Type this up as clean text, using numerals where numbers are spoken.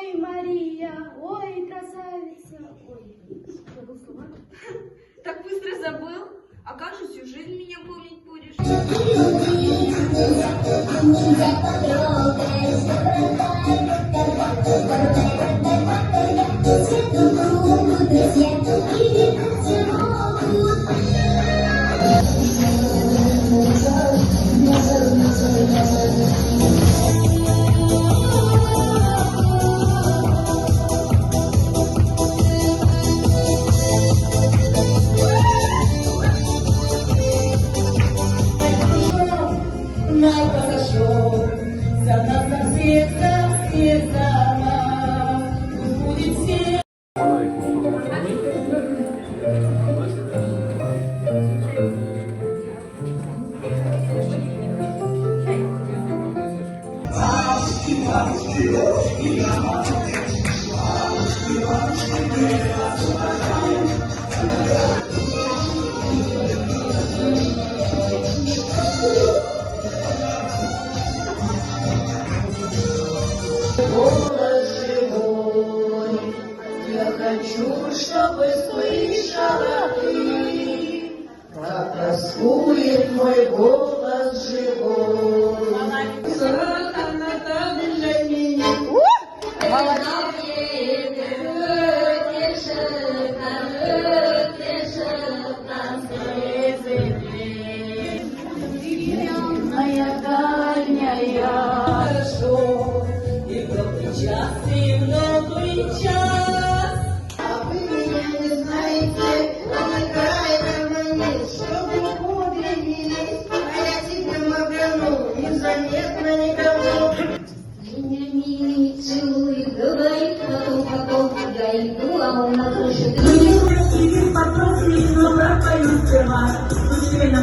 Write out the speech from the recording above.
ой, Мария, ой, красавица, ой, забыл слова. Так быстро забыл? А как же всю жизнь меня помнить будешь? Хочу, чтобы слышала ты, как тоскует мой голос живой. Она там для меня. Моя дальняя, хорошо, и в добрый час, и в добрый час. А вы меня не знаете, какая мне, чтобы подлинились, а я тебя оберну, незаметно никого. Меня милый целует, говорит потом, я иду, а он на крыше. Сидит по профилю, но пропою сперва, случайно